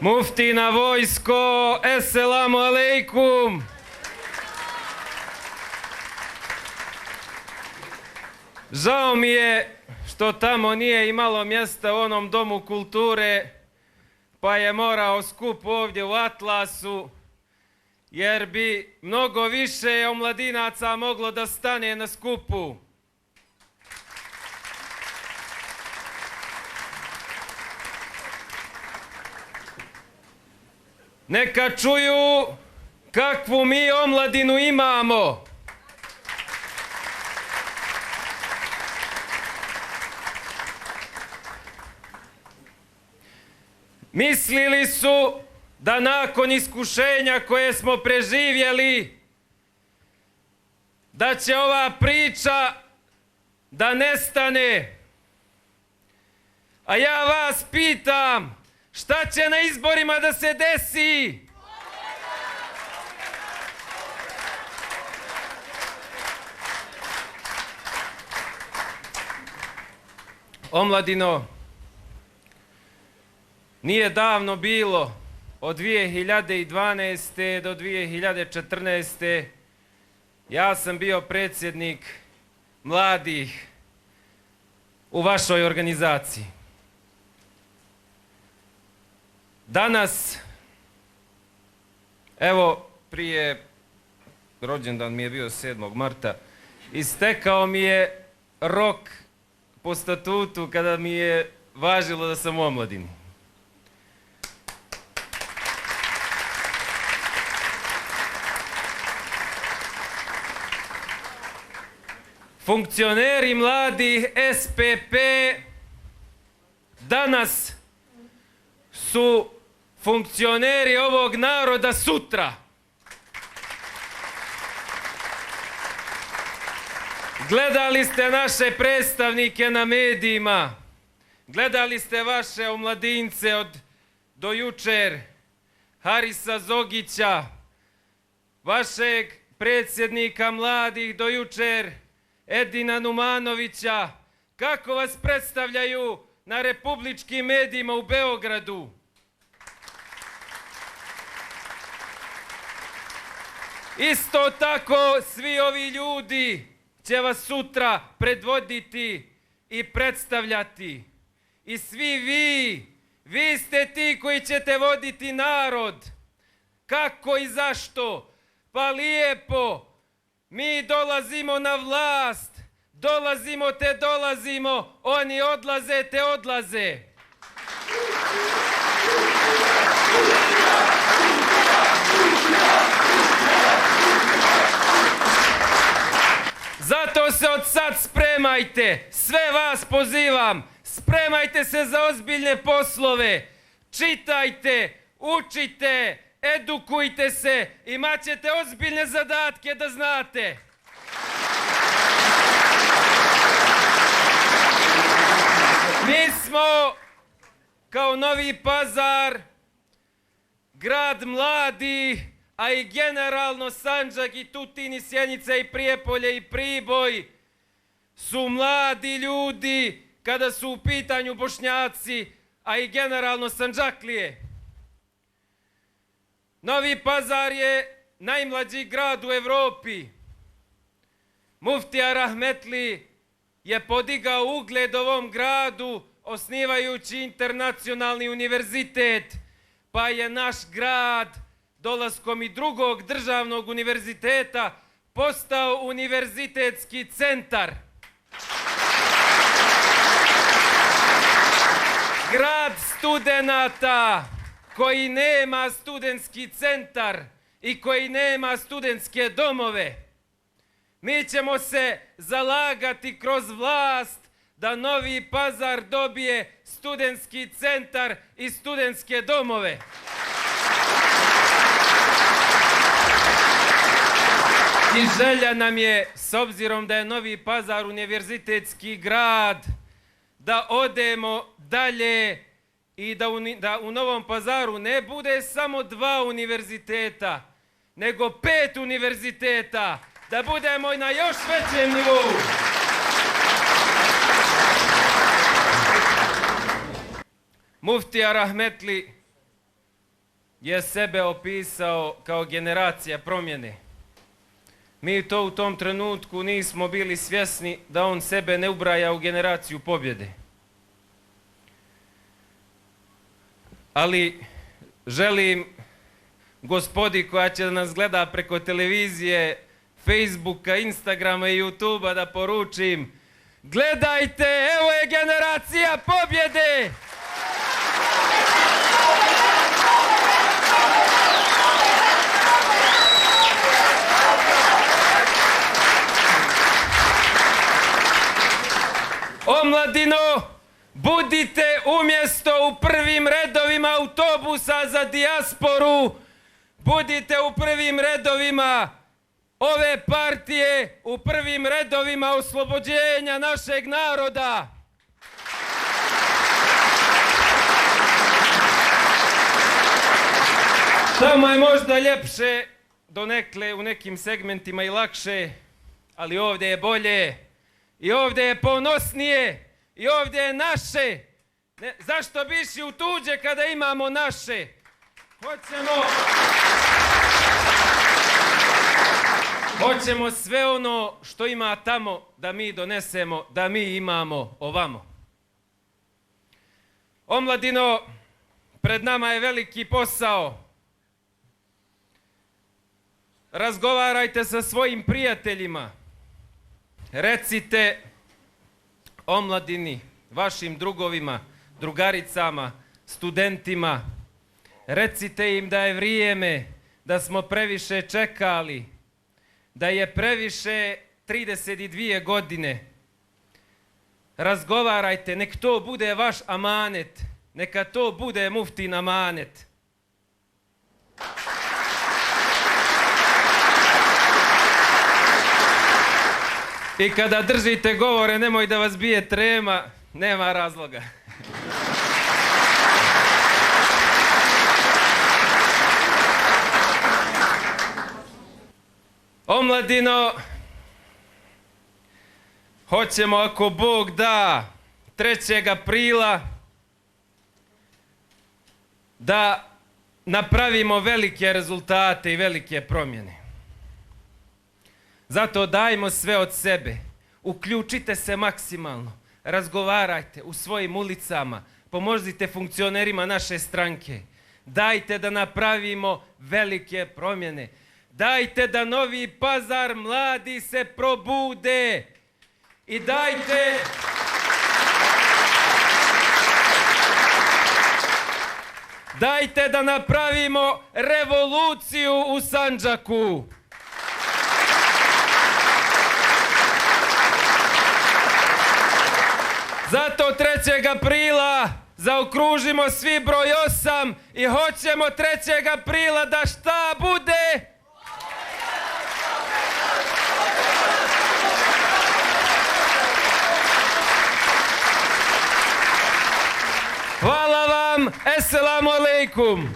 Muftina vojsko, esselamu alejkum. Žao mi je što tamo nije imalo mjesta u onom domu kulture, pa je morao skup ovdje u Atlasu, jer bi mnogo više omladinaca moglo da stane na skupu. Neka čuju kakvu mi omladinu imamo. Mislili su da nakon iskušenja koje smo preživjeli, da će ova priča da nestane. A ja vas pitam, šta će na izborima da se desi? Omladino, nije davno bilo, od 2012. do 2014. ja sam bio predsjednik mladih u vašoj organizaciji. Danas, evo prije, rođendan mi je bio 7. marta, istekao mi je rok po statutu kada mi je važilo da sam u omladini. Funkcioneri mladih SPP danas su funkcioneri ovog naroda sutra. Gledali ste naše predstavnike na medijima, gledali ste vaše omladince do jučer, Harisa Zogića, vašeg predsjednika mladih do jučer, Edina Numanovića, kako vas predstavljaju na republičkim medijima u Beogradu. Isto tako svi ovi ljudi će vas sutra predvoditi i predstavljati. I svi vi ste ti koji ćete voditi narod. Kako i zašto? Pa lijepo, mi dolazimo na vlast, dolazimo te dolazimo, oni odlaze te odlaze. Zato se od sad spremajte, sve vas pozivam, spremajte se za ozbiljne poslove, čitajte, učite, edukujte se, imat ćete ozbiljne zadatke da znate. Mi smo kao Novi Pazar, grad mladi, a i generalno Sandžak i Tutin i Sjenica i Prijepolje i Priboj su mladi ljudi kada su u pitanju Bošnjaci, a i generalno Sandžaklije. Novi Pazar je najmlađi grad u Evropi. Muftija Rahmetli je podigao ugled ovom gradu osnivajući internacionalni univerzitet, pa je naš grad dolaskom i drugog državnog univerziteta postao univerzitetski centar. Grad studenata koji nema studentski centar i koji nema studentske domove. Mi ćemo se zalagati kroz vlast da Novi Pazar dobije studentski centar i studentske domove. I želja nam je, s obzirom da je Novi Pazar univerzitetski grad, da odemo dalje i da u Novom Pazaru ne bude samo 2 univerziteta, nego 5 univerziteta, da budemo na još većem nivou. Muftija Rahmetli je sebe opisao kao generacija promjene. Mi to u tom trenutku nismo bili svjesni da on sebe ne ubraja u generaciju pobjede. Ali želim gospodi koja će da nas gleda preko televizije, Facebooka, Instagrama i YouTubea da poručim: gledajte, evo je generacija pobjede! Omladino, budite umjesto u prvim redovima autobusa za dijasporu, budite u prvim redovima ove partije, u prvim redovima oslobođenja našeg naroda. Tamo je možda ljepše, donekle u nekim segmentima i lakše, ali ovdje je bolje i ovdje je ponosnije i ovdje je naše. Zašto bi išli u tuđe kada imamo naše? Hoćemo sve ono što ima tamo da mi donesemo, da mi imamo ovamo. Omladino, pred nama je veliki posao. Razgovarajte sa svojim prijateljima. Recite omladini, vašim drugovima, drugaricama, studentima, recite im da je vrijeme, da smo previše čekali, da je previše 32 godine. Razgovarajte, nek to bude vaš amanet, neka to bude muftin amanet. I kada držite govore, nemoj da vas bije trema, nema razloga. Omladino, hoćemo ako Bog da 3. aprila da napravimo velike rezultate i velike promjene. Zato dajmo sve od sebe, uključite se maksimalno, razgovarajte u svojim ulicama, pomozite funkcionerima naše stranke. Dajte da napravimo velike promjene. Dajte da Novi Pazar mladi se probude. I dajte da napravimo revoluciju u Sandžaku. Zato 3. aprila zaokružimo svi broj 8 i hoćemo 3. aprila da šta bude? Hvala vam, esselamu alaikum.